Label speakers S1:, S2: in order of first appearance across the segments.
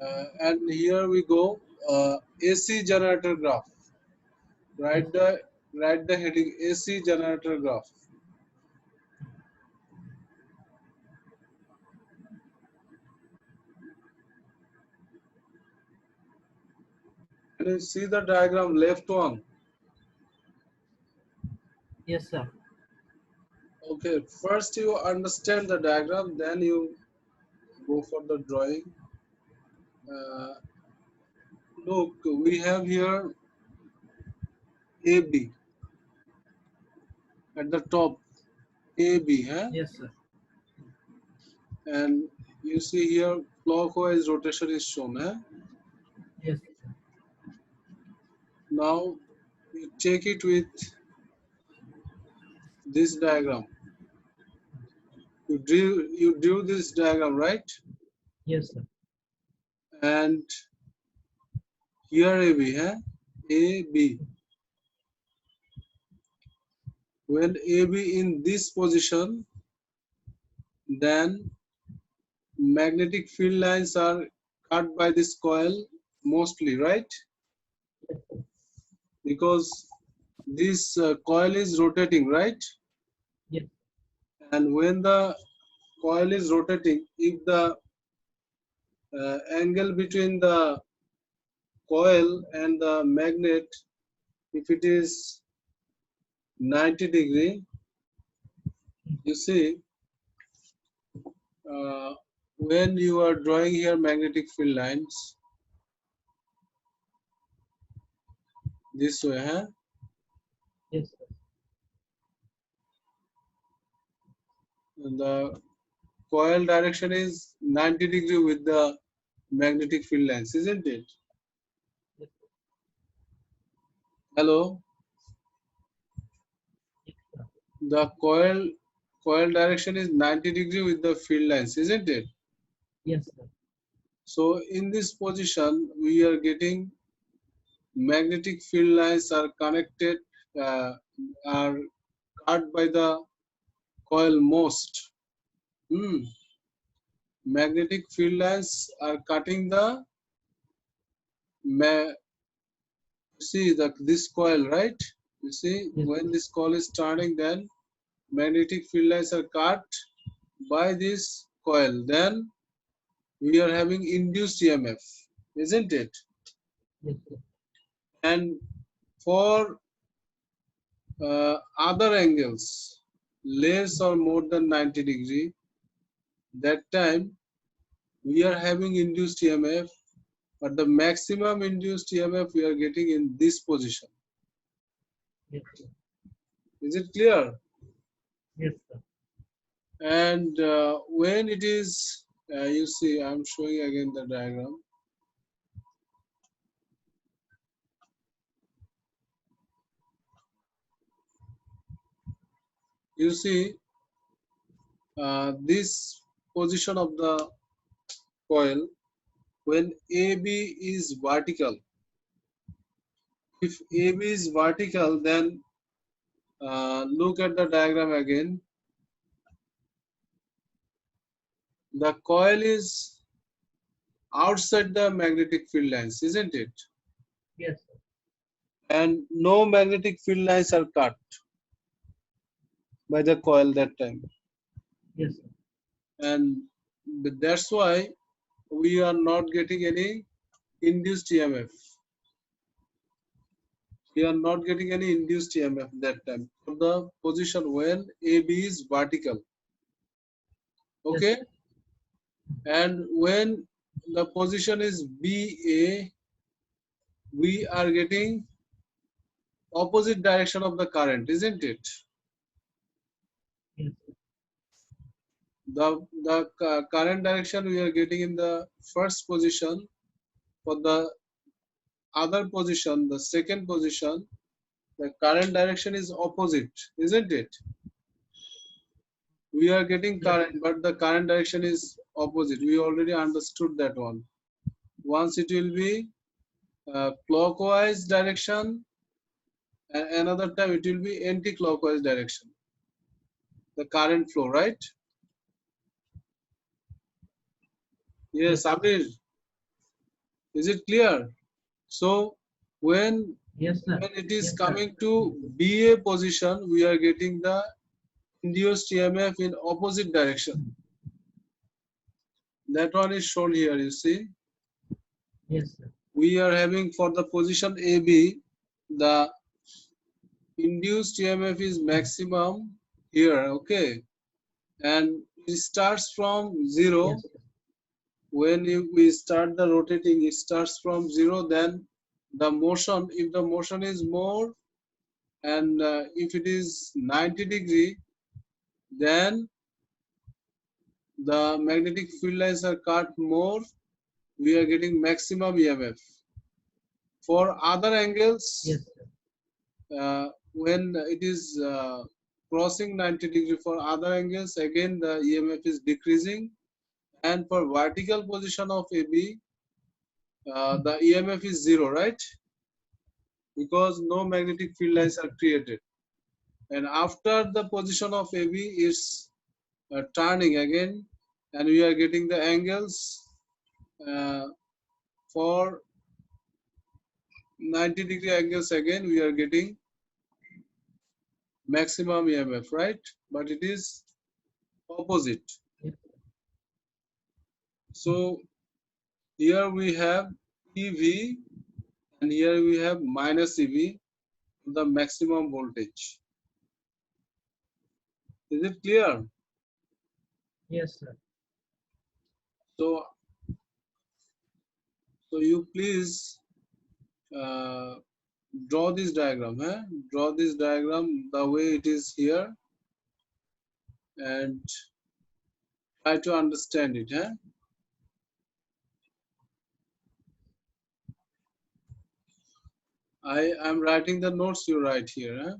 S1: And here we go. AC generator graph.
S2: Yes.
S1: Write the heading AC generator graph. Can you see the diagram left one?
S2: Yes, sir.
S1: Okay, first you understand the diagram, then you go for the drawing. Uh, Look, we have here AB at the top, AB, huh?
S2: Yes, sir.
S1: And you see here clockwise rotation is shown. Huh?
S2: Yes, sir.
S1: Now you check it with this diagram. You drew this diagram, right?
S2: Yes, sir.
S1: And here AB, huh? AB. When AB in this position, then magnetic field lines are cut by this coil mostly, right? Because this coil is rotating, right?
S2: Yes.
S1: And when the coil is rotating, if the angle between the coil and the magnet, if it is 90 degree, you see, uh, when you are drawing here magnetic field lines this way, huh?
S2: Yes, sir.
S1: And the coil direction is 90 degree with the magnetic field lines, isn't it?
S2: Yes,
S1: Hello?
S2: sir.
S1: The coil direction is 90 degree with the field lines, isn't it?
S2: Yes, sir.
S1: So in this position, we are getting magnetic field lines are connected, uh, are cut by the coil most. Hmm. Magnetic field lines are cutting the see this coil, right? You see,
S2: Yes,
S1: when this coil is turning, then magnetic field lines are cut by this coil. Then we are having induced EMF, isn't it?
S2: yes, sir.
S1: And for other angles, less or more than 90 degree, that time we are having induced EMF, but the maximum induced EMF we are getting in this position.
S2: Yes, sir.
S1: Is it clear?
S2: Yes, sir.
S1: And when it is, you see, I'm showing again the diagram. You see, this position of the coil, when AB is vertical, if AB is vertical, then look at the diagram again. The coil is outside the magnetic field lines, isn't it?
S2: Yes, sir.
S1: And no magnetic field lines are cut by the coil that time.
S2: Yes, sir.
S1: And that's why we are not getting any induced EMF. We are not getting any induced EMF that time for the position when AB is vertical.
S2: Yes,
S1: Okay? And when the position is BA, we are getting opposite direction of the current, isn't it?
S2: yes, sir.
S1: The current direction we are getting in the first position. For the other position, the second position, the current direction is opposite, isn't it? We are getting
S2: Yes,
S1: current, but the current direction is opposite. We already understood that one. Once it will be clockwise direction, and another time it will be anti-clockwise direction. The current flow, right?
S2: yes,
S1: Yes,
S2: sir.
S1: Abir. Is it clear? So when
S2: Yes, sir.
S1: when it is
S2: Yes, sir.
S1: coming to BA position, we are getting the induced EMF in opposite direction. That one is shown here, you see.
S2: Yes, sir.
S1: We are having for the position AB, the induced EMF is maximum here, okay? And it starts from zero.
S2: Yes, sir.
S1: When we start the rotating, it starts from zero. Then the motion, if the motion is more, and if it is 90-degree, then the magnetic field lines are cut more. We are getting maximum EMF. For other angles,
S2: Yes, sir.
S1: when it is crossing 90-degree, for other angles, again the EMF is decreasing. And for vertical position of AB, the EMF is zero, right? Because no magnetic field
S2: Yes,
S1: lines are
S2: sir.
S1: created. And after the position of AB is turning again, and we are getting the angles uh, for 90-degree angles, again we are getting maximum EMF, right? But it is opposite.
S2: Yes,
S1: So here we have EV, and here we have minus EV, the maximum voltage. Is it clear?
S2: yes, sir.
S1: So, so you please uh, draw this diagram. Draw this diagram the way it is here, and try to understand it. I am writing the notes you write here.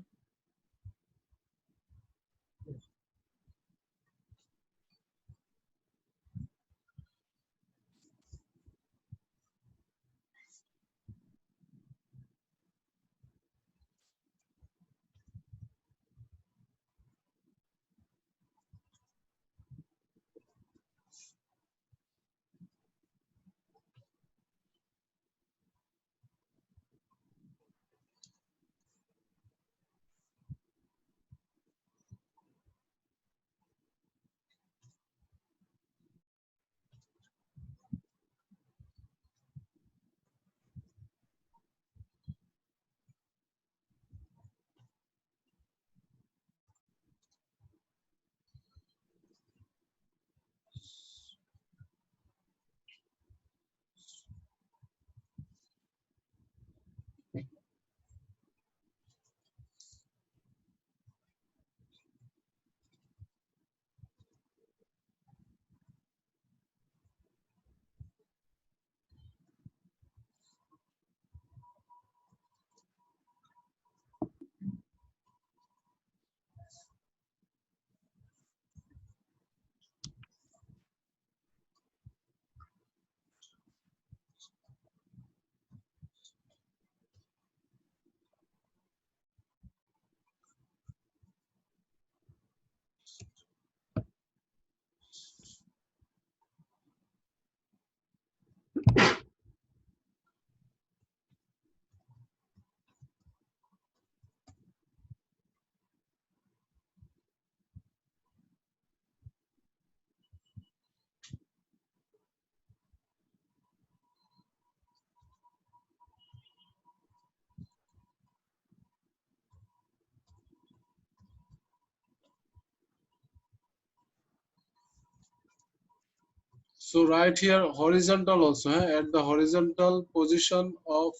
S1: So right here horizontal also, at the horizontal position of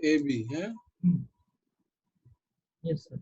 S1: AB.
S2: Yes, sir.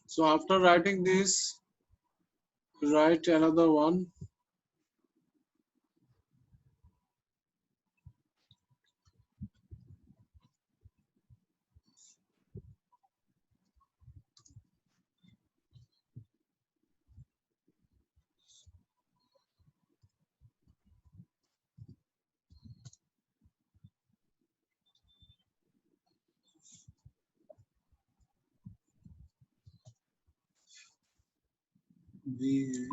S1: So after writing this, write another one. The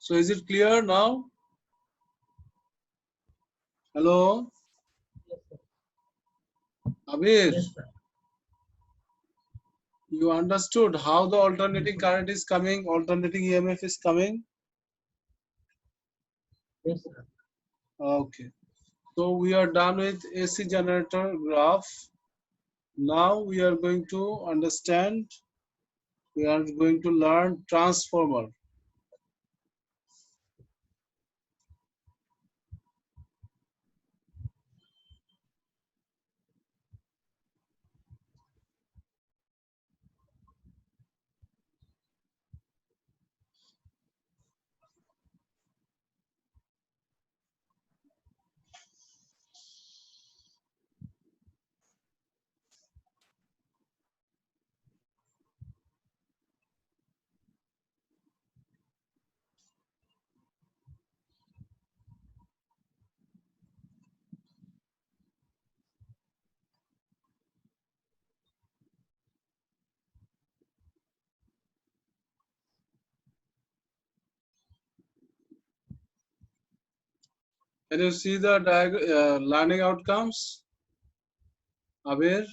S1: So is it clear now? Hello,
S2: Yes, sir.
S1: Abir,
S2: Yes, sir.
S1: you understood how the alternating current is coming, alternating EMF is coming?
S2: Yes, sir.
S1: Okay. So we are done with AC generator graph. Now we are going to understand, we are going to learn transformer. Can you see the learning outcomes? Abir,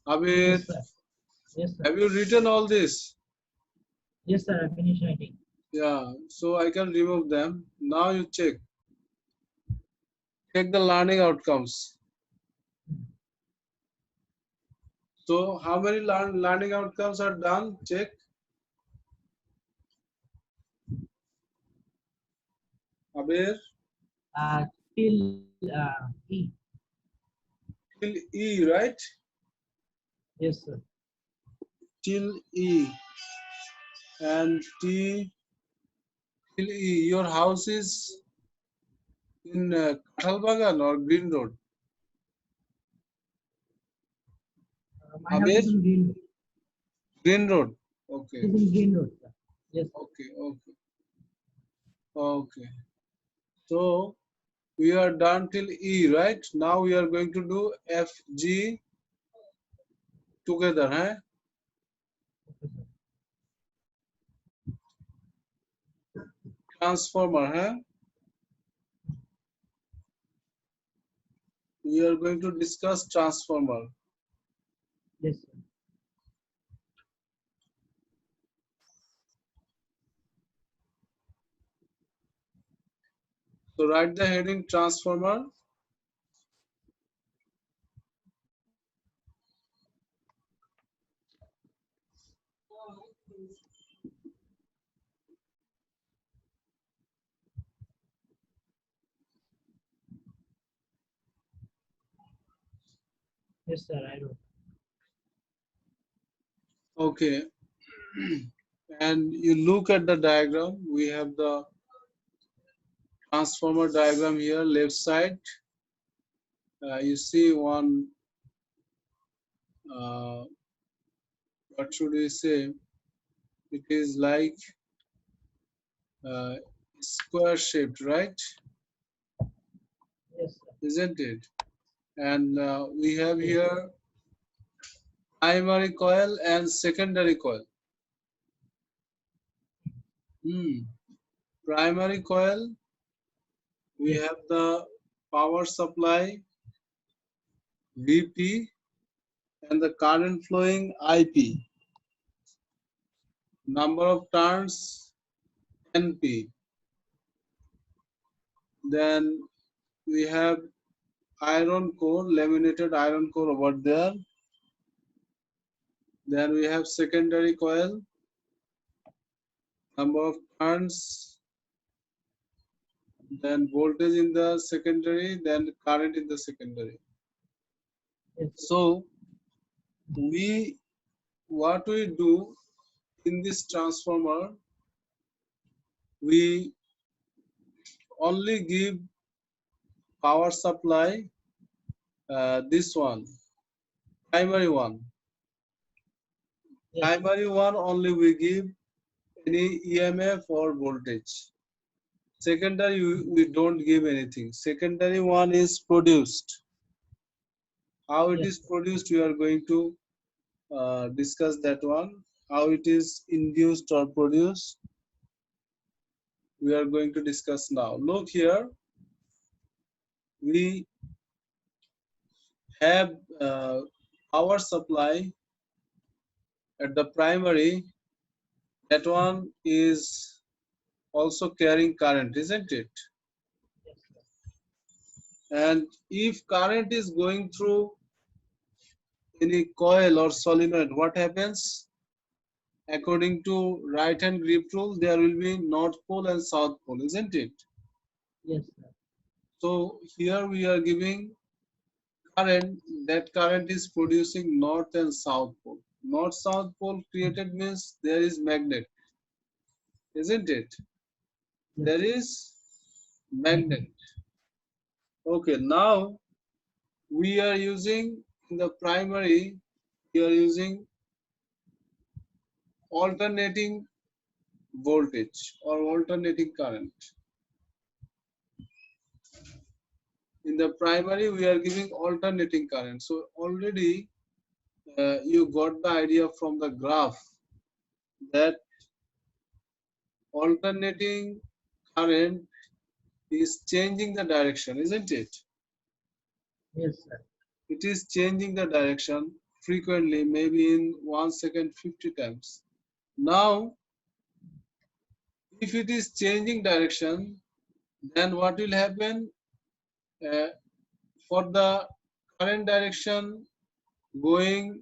S1: Abir,
S2: Yes, sir. Yes, sir.
S1: have you written all this?
S2: Yes, sir. I finished writing.
S1: Yeah, so I can remove them. Now you check. Check the learning outcomes. So how many learning outcomes are done? Check. Abir,
S2: Till E.
S1: till E, right?
S2: Yes, sir.
S1: Till E and T till E. Your house is in Kathalbagan or Green Road?
S2: My house
S1: Abir,
S2: is in Green Road.
S1: Green Road.
S2: It
S1: Okay,
S2: is in Green Road, sir. Yes, sir.
S1: okay, okay, okay. So we are done till E, right? Now we are going to do F, G together, huh?
S2: Okay, sir.
S1: Transformer, huh? We are going to discuss transformer.
S2: Yes, sir.
S1: So write the heading transformer.
S2: Yes, sir. I know.
S1: Okay. And you look at the diagram, we have the transformer diagram here, left side. You see one, uh, what should we say? It is like uh, square shaped, right?
S2: Yes, sir.
S1: Isn't it? And we have
S2: Yes.
S1: here primary coil and secondary coil. Hmm. Primary coil, we
S2: Yes.
S1: have the power supply VP and the current flowing IP, number of turns NP. Then we have iron core, laminated iron core over there. Then we have secondary coil, number of turns, then voltage in the secondary, then current in the secondary.
S2: Yes, sir.
S1: So we what we do in this transformer, we only give power supply, this one, primary one.
S2: Yes, sir.
S1: Primary one only we give any EMF or voltage. Secondary we don't give anything. Secondary one is produced. How it
S2: Yes,
S1: is
S2: sir.
S1: produced, we are going to discuss that one. How it is induced or produced, we are going to discuss now. Look here, we have power supply at the primary. That one is also carrying current, isn't it?
S2: Yes, sir.
S1: And if current is going through any coil or solenoid, what happens? According to right hand grip rule, there will be north pole and south pole, isn't it?
S2: Yes, sir.
S1: So here we are giving current, that current is producing north and south pole. North south pole created means there is magnet, isn't it?
S2: Yes,
S1: There
S2: sir.
S1: is magnet.
S2: Magnet.
S1: Okay, now we are using in the primary, we are using alternating voltage or alternating current. In the primary, we are giving alternating current. So already you got the idea from the graph that alternating current is changing the direction, isn't it?
S2: Yes, sir.
S1: It is changing the direction frequently, maybe in 1 second 50 times. Now, if it is changing direction, then what will happen? Uh, for the current direction going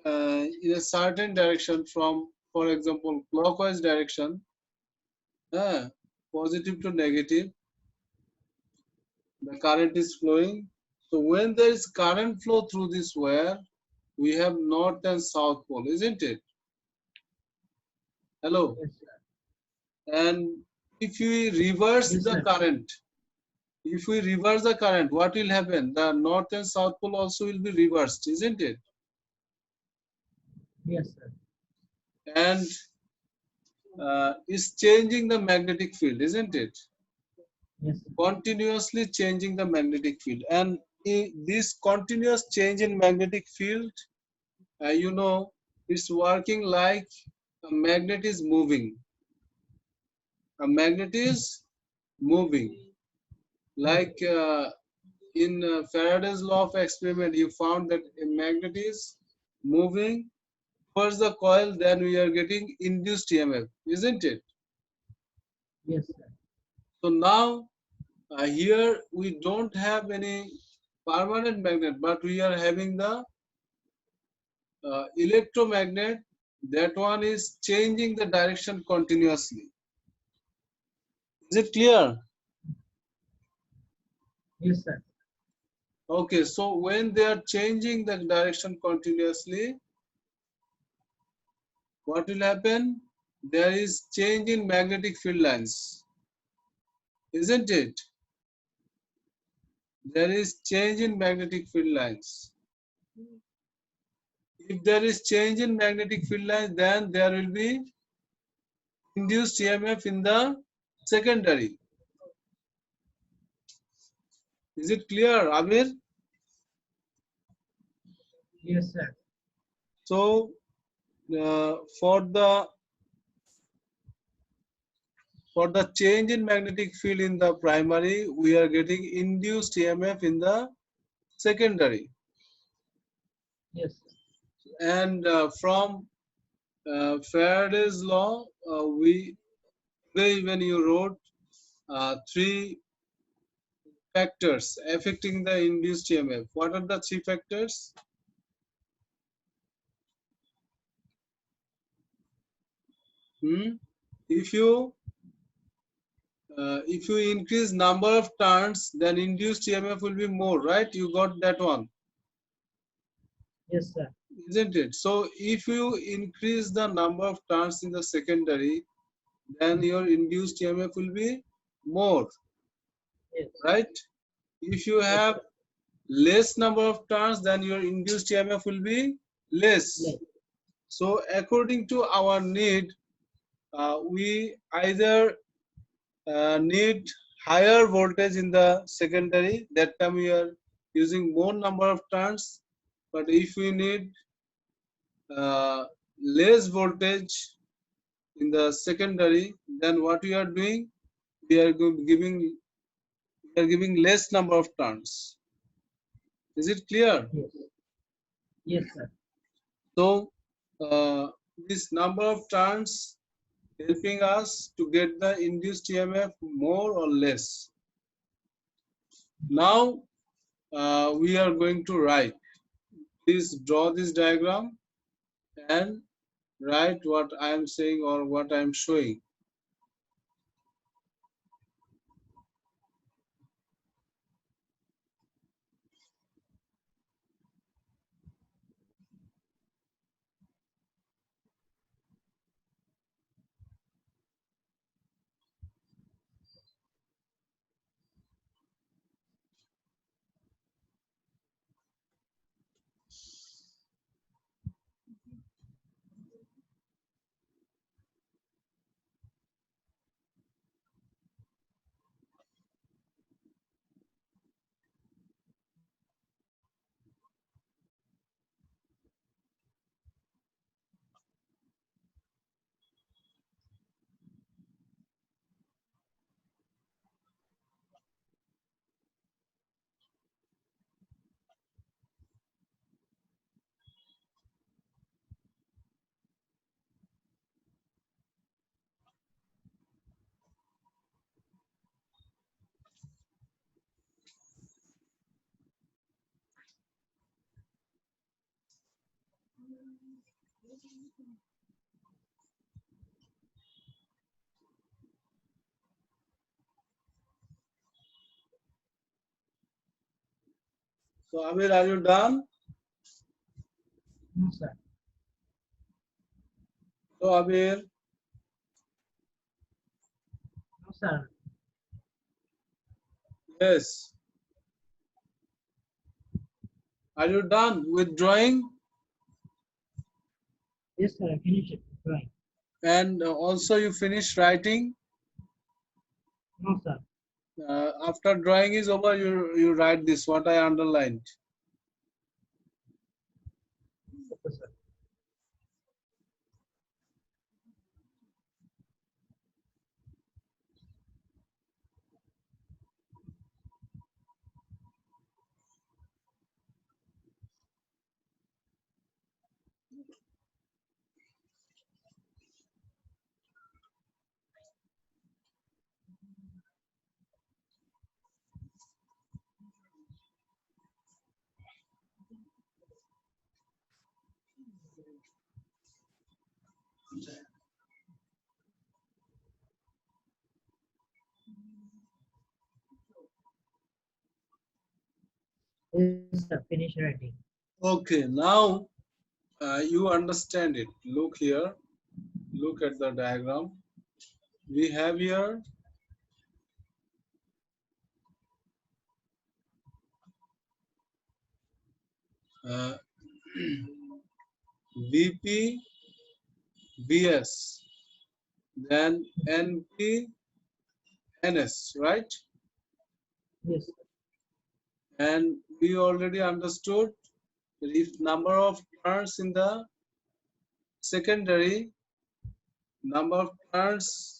S1: in a certain direction from, for example, clockwise direction, uh, positive to negative, the current is flowing. So when there is current flow through this wire, we have north and south pole, isn't it? Hello.
S2: Yes, sir.
S1: And if we reverse
S2: Yes,
S1: the
S2: sir.
S1: current, if we reverse the current, what will happen? The north and south pole also will be reversed, isn't it?
S2: Yes, sir.
S1: And is changing the magnetic field, isn't it?
S2: Yes, sir.
S1: Continuously changing the magnetic field. And this continuous change in magnetic field, it's working like a magnet is moving. A magnet is moving.
S2: Yes,
S1: Like in Faraday's law of experiment, you found that a magnet is moving towards the coil, then we are getting induced EMF, isn't it?
S2: yes, sir.
S1: So now here we don't have any permanent magnet, but we are having the electromagnet. That one is changing the direction continuously. Is it clear?
S2: Yes, sir.
S1: Okay, so when they are changing the direction continuously, what will happen? There is change in magnetic field lines, isn't it? There is change in magnetic field lines. If there is change in magnetic field lines, then there will be induced EMF in the secondary. Is it clear, Amir?
S2: Yes, sir.
S1: So, for the change in magnetic field in the primary, we are getting induced EMF in the secondary.
S2: Yes, sir.
S1: And from Faraday's law, when you wrote three factors affecting the induced EMF. What are the three factors? Hmm? If you if you increase number of turns, then induced EMF will be more, right? You got that one,
S2: Yes, sir.
S1: isn't it? So if you increase the number of turns in the secondary, then your induced EMF will be more,
S2: Yes.
S1: right? If you
S2: Yes,
S1: have
S2: sir.
S1: less number of turns, then your induced EMF will be less.
S2: Less.
S1: So according to our need, we either need higher voltage in the secondary. That time we are using more number of turns. But if we need uh, less voltage in the secondary, then what we are doing? We are giving less number of turns. Is it clear?
S2: Yes. Yes, sir.
S1: So uh, this number of turns helping us to get the induced EMF more or less. Now we are going to write. Please draw this diagram and write what I am saying or what I am showing. So Amir, are you done?
S2: No, sir.
S1: So Amir,
S2: No, sir.
S1: yes. Are you done with drawing?
S2: Yes, sir. I finished it. Right.
S1: And also you finish writing?
S2: No, sir.
S1: After drawing is over, you write this, what I underlined.
S2: Okay, sir. Yes, sir. Finish writing.
S1: Okay, now you understand it. Look here, look at the diagram. We have here uh, VP, VS, then NP, NS, right?
S2: Yes, sir.
S1: And we already understood if number of turns in the secondary, number of turns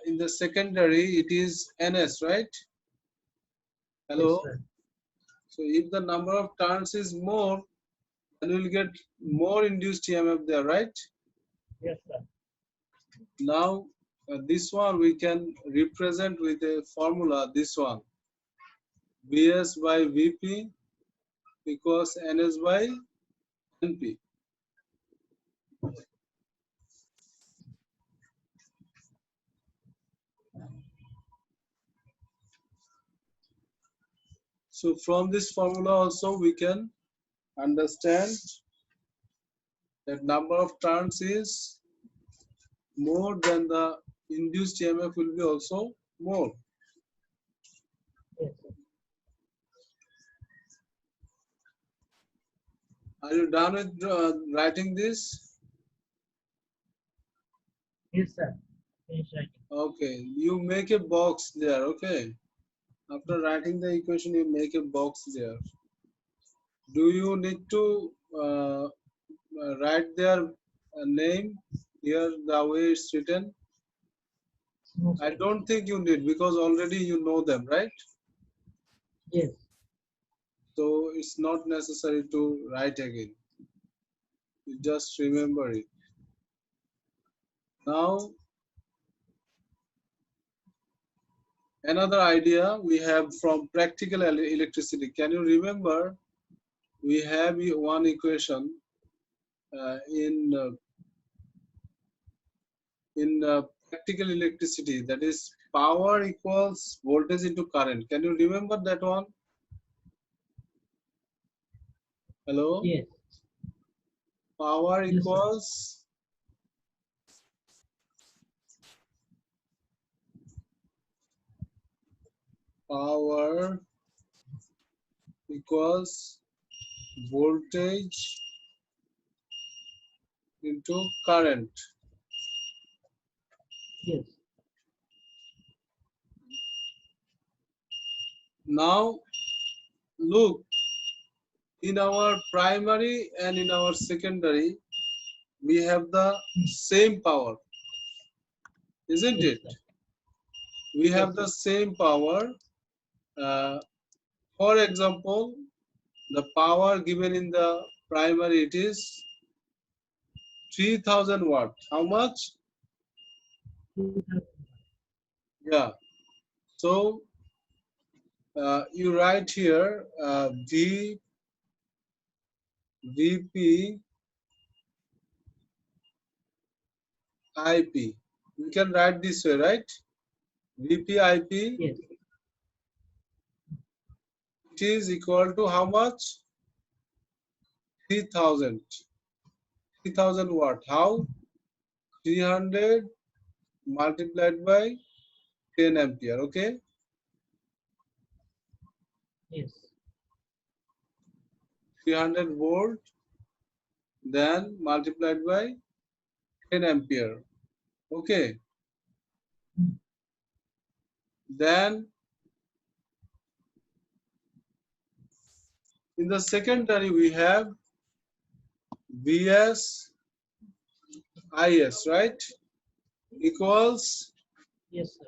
S1: in the secondary, it is NS, right?
S2: Yes,
S1: Hello.
S2: sir.
S1: So if the number of turns is more, then we'll get more induced EMF there, right?
S2: Yes, sir.
S1: Now this one we can represent with a formula. This one Vs by Vp equals Ns by Np. So from this formula also we can understand that number of turns is more than the induced EMF will be also more.
S2: Yes, sir.
S1: Are you done with writing this?
S2: Yes, sir. Finish writing.
S1: Okay, you make a box there. Okay, after writing the equation, you make a box there. Do you need to write their name here the way it's written?
S2: No,
S1: I
S2: sir.
S1: don't think you need because already you know them, right?
S2: Yes.
S1: So it's not necessary to write again. You just remember it. Now, another idea we have from practical electricity. Can you remember? We have one equation in practical electricity, that is power equals voltage into current. Can you remember that one? Hello?
S2: Yes.
S1: Power
S2: Yes, sir.
S1: equals power equals voltage into current.
S2: Yes.
S1: Now look, in our primary and in our secondary we have the same power, isn't
S2: Yes,
S1: it?
S2: sir.
S1: We
S2: Yes,
S1: have the
S2: sir.
S1: same power. uh, for example, the power given in the primary, it is 3000 watt. How much?
S2: 2000.
S1: Yeah. So you write here VP IP. We can write this way, right? VP IP,
S2: Yes.
S1: it is equal to how much? 3000. 3000 watt. How? 300 multiplied by 10 ampere. Okay.
S2: Yes.
S1: 300 volt, then multiplied by 10 ampere. Okay. Then in the secondary we have Vs Is, right? Equals
S2: Yes, sir.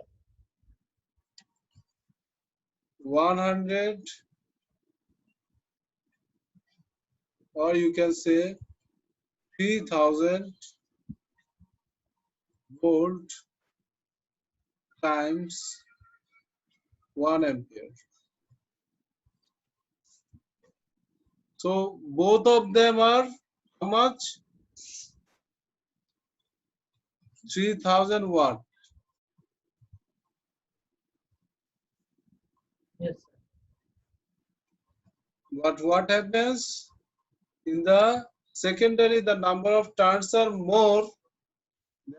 S1: 100, or you can say 3000 volt times 1 ampere. So both of them are how much? 3000 watt.
S2: Yes, sir.
S1: But what happens in the secondary? The number of turns are more.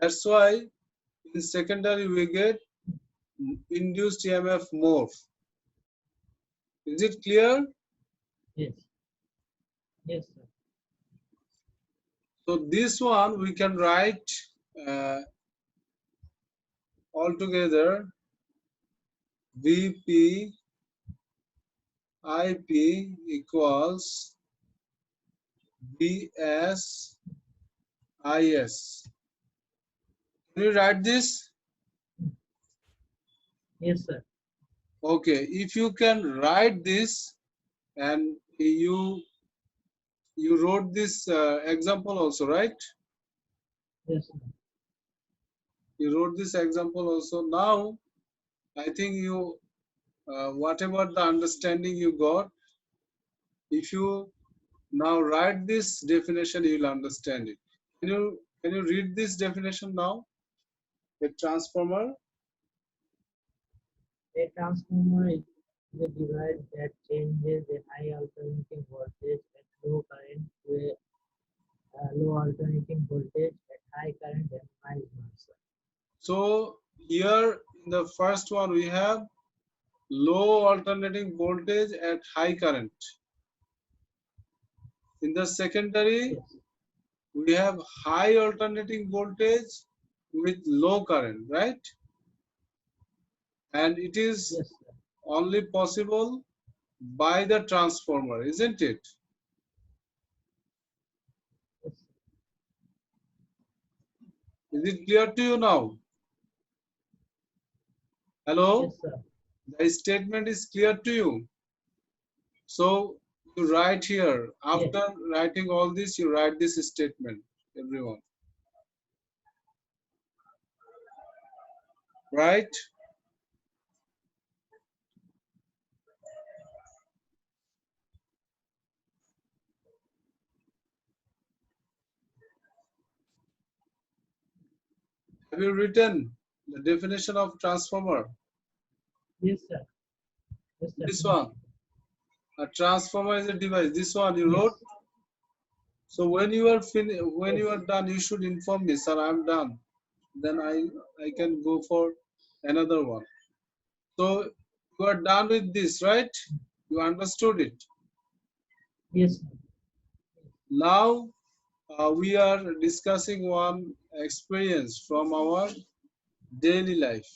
S1: That's why in secondary we get induced EMF more. Is it clear?
S2: Yes. Yes, sir.
S1: So this one we can write uh, all together VP IP equals BS IS. Can you write this?
S2: Yes, sir.
S1: Okay, if you can write this and you wrote this example also, right?
S2: Yes, sir.
S1: You wrote this example also. Now I think you whatever the understanding you got, if you now write this definition, you will understand it. Can you read this definition now? A transformer.
S2: A transformer is a device that changes a high alternating voltage at low current to a low alternating voltage at high current and vice versa.
S1: So here in the first one we have low alternating voltage at high current. In the secondary,
S2: Yes.
S1: we have high alternating voltage with low current, right? And it is
S2: Yes, sir.
S1: only possible by the transformer, isn't it?
S2: Yes,
S1: Is it clear to you now? Hello?
S2: yes, sir.
S1: The statement is clear to you. So you write here,
S2: Yes.
S1: after writing all this, you write this statement, everyone. Right? Have you written the definition of transformer?
S2: Yes, sir. Yes,
S1: This
S2: definitely.
S1: one. A transformer is a device. This one you
S2: Yes.
S1: wrote. So when you
S2: Yes.
S1: are done, you should inform me, sir. I'm done. Then I can go for another one. So you are done with this, right? You understood it.
S2: Yes, sir.
S1: Now we are discussing one experience from our daily life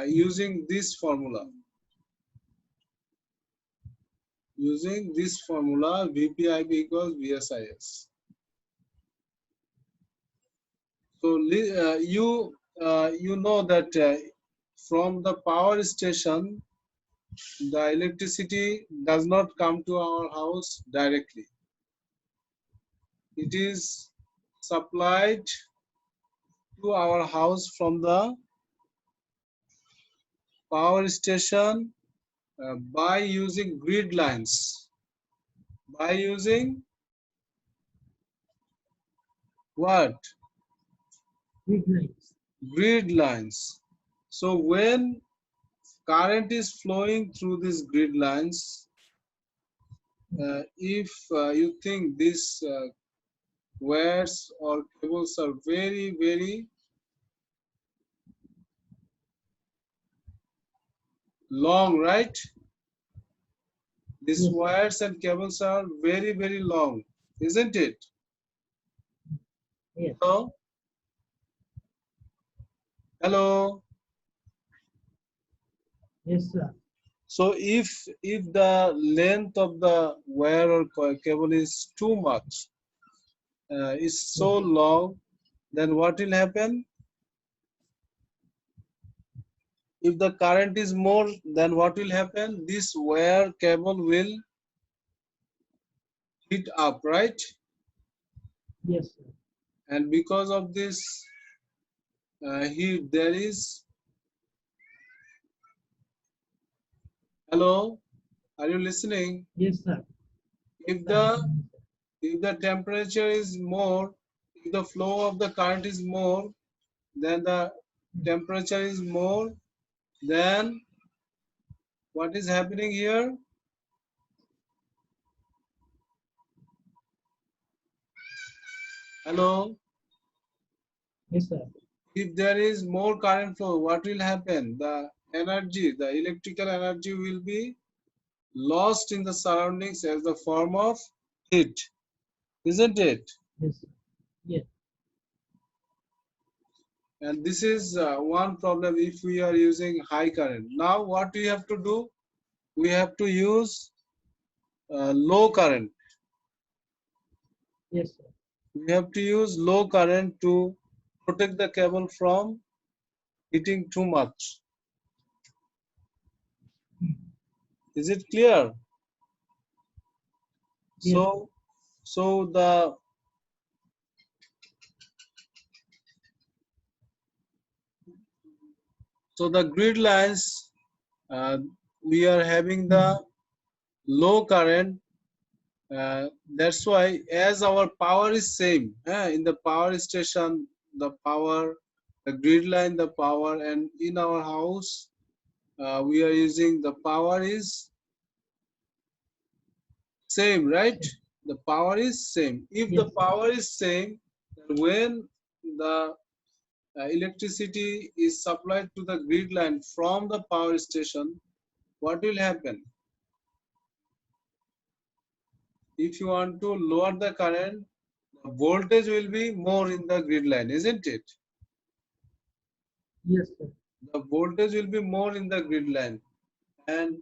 S1: using this formula. Using this formula, VPIP equals VSIS. So you know that from the power station, the electricity does not come to our house directly. It is supplied to our house from the power station by using grid lines. By using what?
S2: Grid lines.
S1: Grid lines. So when current is flowing through these grid lines, if you think these wires or cables are very, very long, right? These
S2: Yes, sir.
S1: wires and cables are very, very long, isn't it?
S2: Yes.
S1: So, hello.
S2: Yes, sir.
S1: So if the length of the wire or cable is too much, is so
S2: Yes.
S1: long, then what will happen? If the current is more, then what will happen? This wire cable will heat up, right?
S2: Yes, sir.
S1: And because of this heat, there is, hello, are you listening?
S2: Yes, sir.
S1: If
S2: Sir,
S1: the
S2: listening, sir.
S1: if the temperature is more, if the flow of the current is more, then the temperature is more, then what is happening here? Hello?
S2: Yes, sir.
S1: If there is more current flow, what will happen? The energy, the electrical energy will be lost in the surroundings as the form of heat, isn't it?
S2: Yes, sir. Yes.
S1: And this is one problem if we are using high current. Now what we have to do? We have to use low current.
S2: Yes, sir.
S1: We have to use low current to protect the cable from heating too much. Is it clear?
S2: Yes, sir.
S1: So, so the grid lines, uh, we are having
S2: Hmm.
S1: the low current. That's why as our power is same in the power station, the power, the grid line, the power, and in our house we are using the power is same, right?
S2: Yes.
S1: The power is same. If the
S2: Yes, sir.
S1: power is same, then when the electricity is supplied to the grid line from the power station, what will happen? If you want to lower the current, the voltage will be more in the grid line, isn't it?
S2: Yes, sir.
S1: The voltage will be more in the grid line, and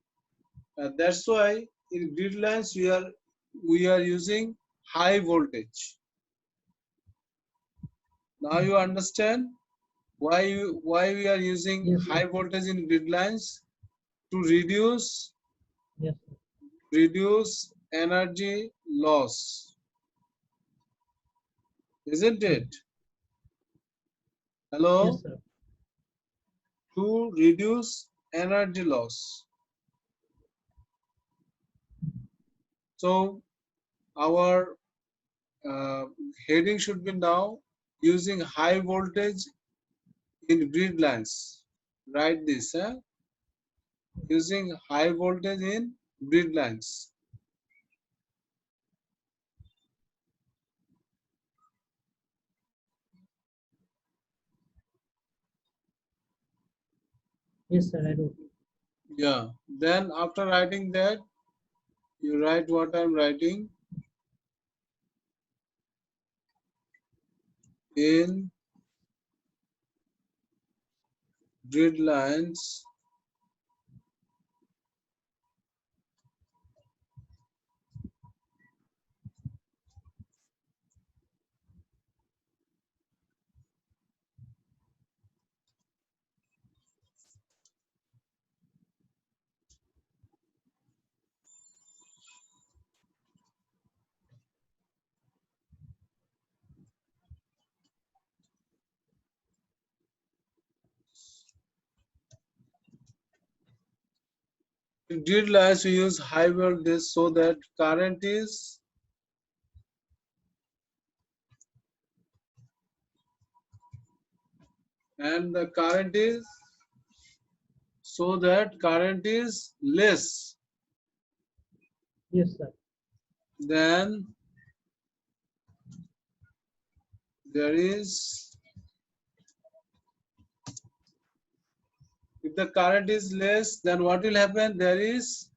S1: that's why in grid lines we are using high voltage. Now
S2: Hmm.
S1: you understand why we are using
S2: Yes, sir.
S1: high voltage in grid lines to
S2: Yes, sir.
S1: reduce energy loss, isn't
S2: Hmm.
S1: it? Hello?
S2: Yes, sir.
S1: To reduce energy loss. So our uh, heading should be now using high voltage in grid lines. Write this, using high voltage in grid lines.
S2: Yes, sir. I do.
S1: Yeah. Then after writing that, you write what I'm writing in grid lines. In grid lines, we use high voltage so that current is and the current is so that current is less
S2: Yes, sir.
S1: than there is. If the current is less, then what will happen? There is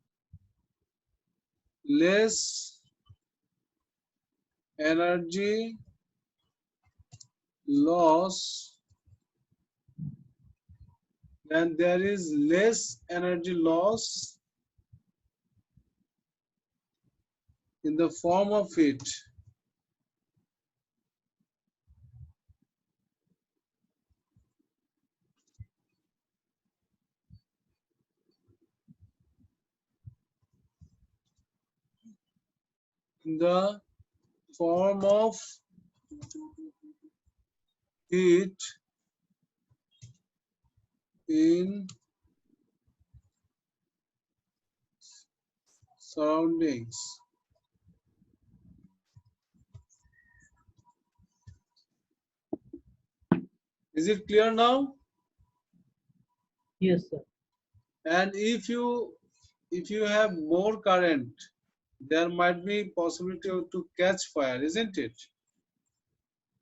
S1: less energy loss, then there is less energy loss in the form of heat. In the form of heat in surroundings. Is it clear now?
S2: Yes, sir.
S1: And if you have more current, there might be possibility to catch fire, isn't it?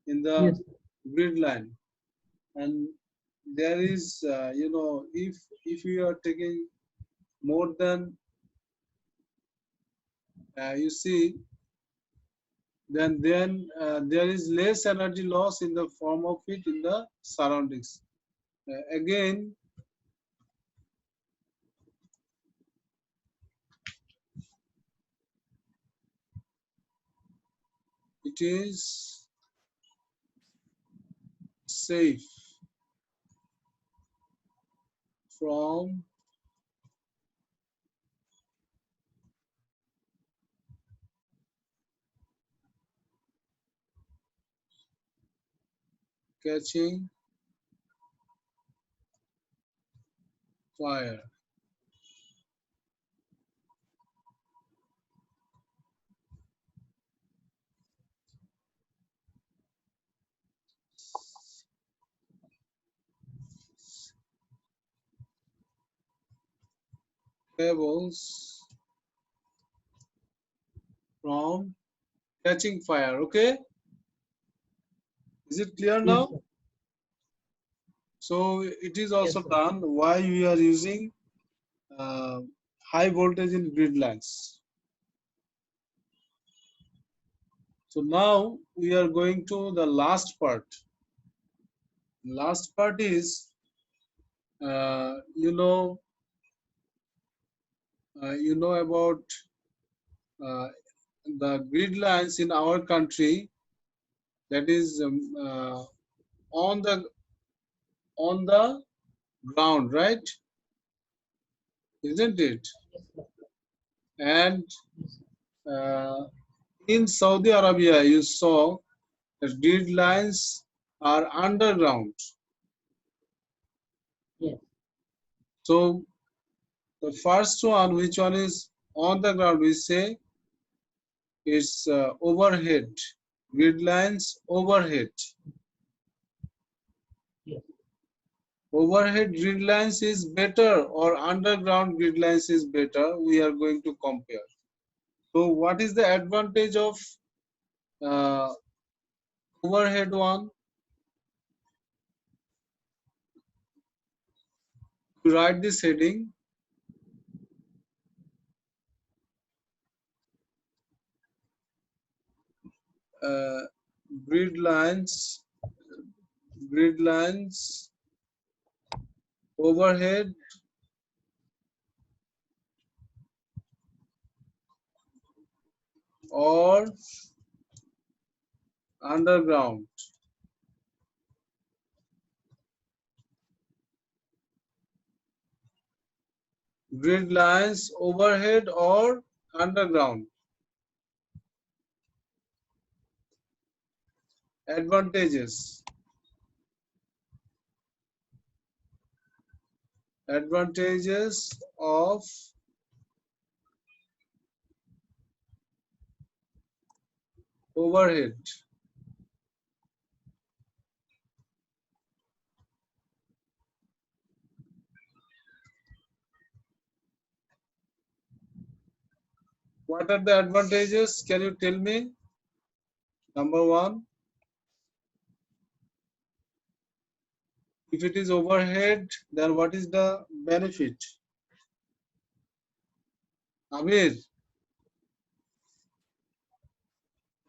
S1: in the
S2: Yes, sir.
S1: grid line. And there is, if you are taking more than, you see, then there is less energy loss in the form of heat in the surroundings. Again, it is safe from catching fire. Cables from catching fire. Okay, is it clear
S2: Yes,
S1: now?
S2: sir.
S1: So it is
S2: Yes,
S1: also
S2: sir.
S1: done why we are using uh, high voltage in grid lines. So now we are going to the last part. Last part is, uh, you know, you know about uh, the grid lines in our country, that is on the ground, right? Isn't it?
S2: Yes, sir.
S1: And
S2: Yes, sir.
S1: uh, in Saudi Arabia, you saw that grid lines are underground.
S2: Yes,
S1: So the first one, which one is on the ground, we say it's overhead. Grid lines overhead.
S2: yes.
S1: Overhead grid lines is better or underground grid lines is better. We are going to compare. So what is the advantage of uh, overhead one? To write this heading, uh, grid lines, grid lines, overhead or underground. Grid lines, overhead or underground. Advantages. Advantages of overhead. What are the advantages? Can you tell me? Number one, if it is overhead, then what is the benefit? Amir.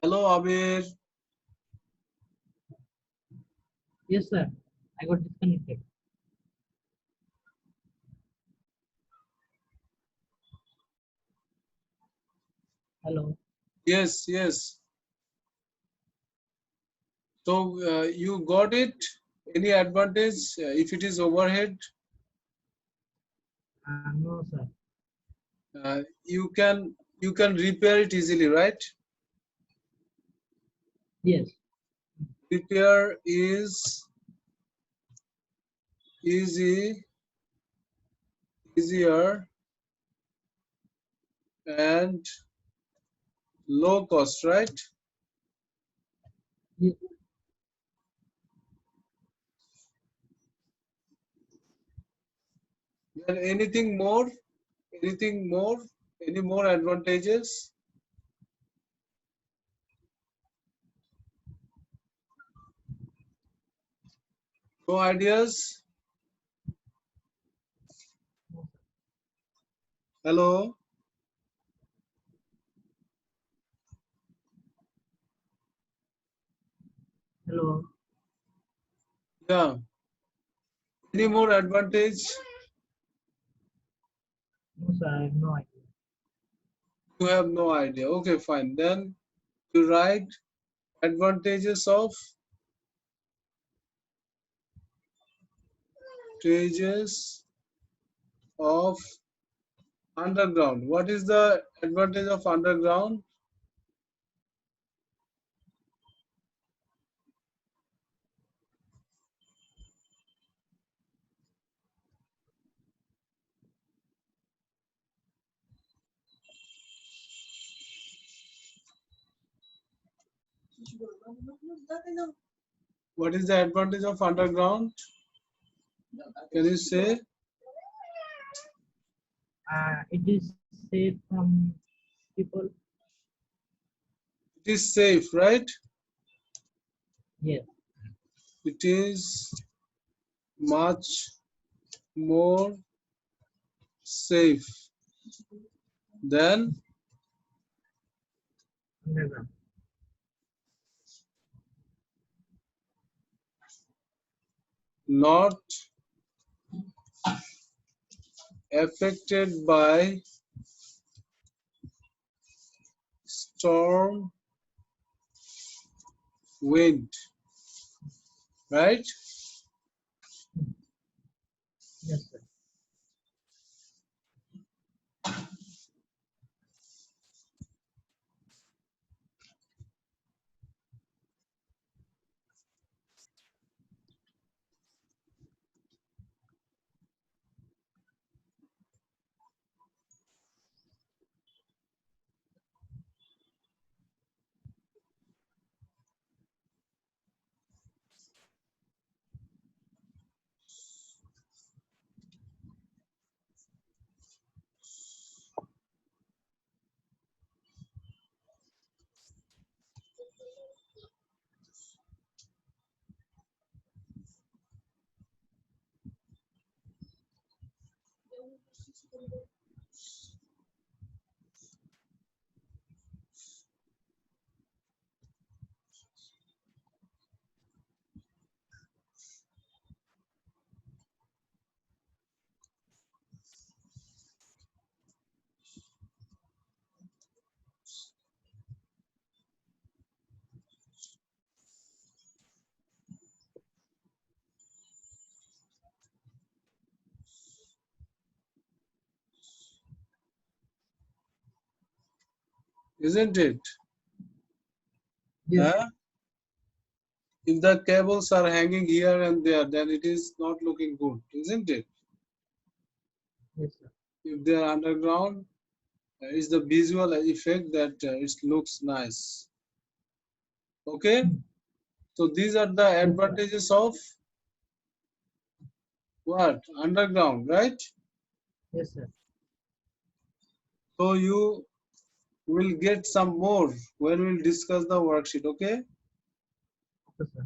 S1: Hello, Amir.
S2: Yes, sir. I got disconnected. Hello.
S1: Yes, yes. So you got it? Any advantage if it is overhead?
S2: No, sir.
S1: You can repair it easily, right?
S2: Yes.
S1: Repair is easy, easier and low cost, right?
S2: Yes.
S1: Then anything more? Anything more? Any more advantages? No ideas?
S2: No, sir.
S1: Hello?
S2: Hello.
S1: Yeah. Any more advantage?
S2: No, sir. I have no idea.
S1: You have no idea. Okay, fine. Then you write advantages of underground. What is the advantage of underground? What is the advantage of underground? Can you say?
S2: It is safe from people.
S1: It is safe, right?
S2: Yes.
S1: It is much more safe than
S2: Underground.
S1: not affected by storm wind, right?
S2: Yes, sir.
S1: Isn't it?
S2: Yes, sir.
S1: Huh? If the cables are hanging here and there, then it is not looking good, isn't it?
S2: Yes, sir.
S1: If they are underground, it's the visual effect that it looks nice. Okay, so these are the
S2: Yes, sir.
S1: advantages of what? Underground, right?
S2: Yes, sir.
S1: So you will get some more when we'll discuss the worksheet, okay?
S2: Okay, sir.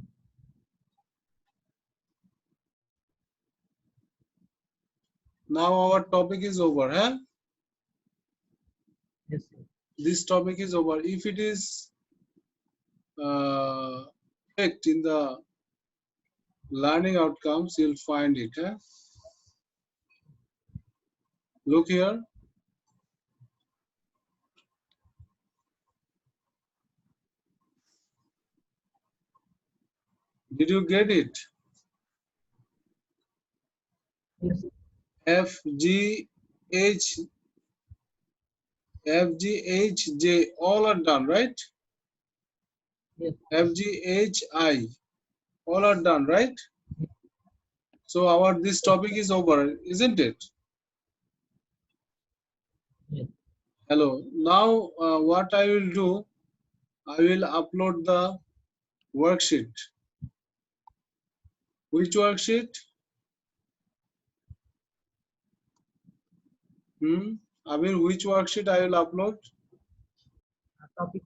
S1: Now our topic is over, huh?
S2: Yes, sir.
S1: This topic is over. If it is checked in the learning outcomes, you'll find it, huh? Look here. Did you get it?
S2: Yes, sir.
S1: F, G, H, F, G, H, J, all are done, right?
S2: Yes.
S1: F, G, H, I, all are done, right?
S2: Yes.
S1: So our this topic is over, isn't it?
S2: Yes.
S1: Hello. Now what I will do, I will upload the worksheet. Which worksheet? I mean, which worksheet I will upload?
S2: Topic.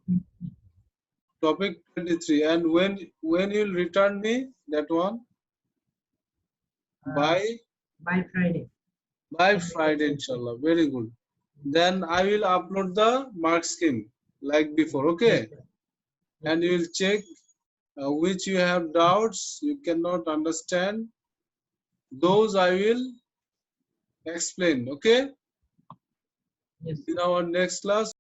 S1: Topic 23. And when you'll return me that one?
S2: uh,
S1: by
S2: by Friday.
S1: Friday,
S2: Communication skill.
S1: inshallah. Very good. Then I will upload the mark scheme like before.
S2: Yes,
S1: Okay,
S2: sir. Yes,
S1: and
S2: sir.
S1: you will check which you have doubts, you cannot understand. Those I will explain. Okay,
S2: Yes,
S1: in
S2: sir.
S1: our next class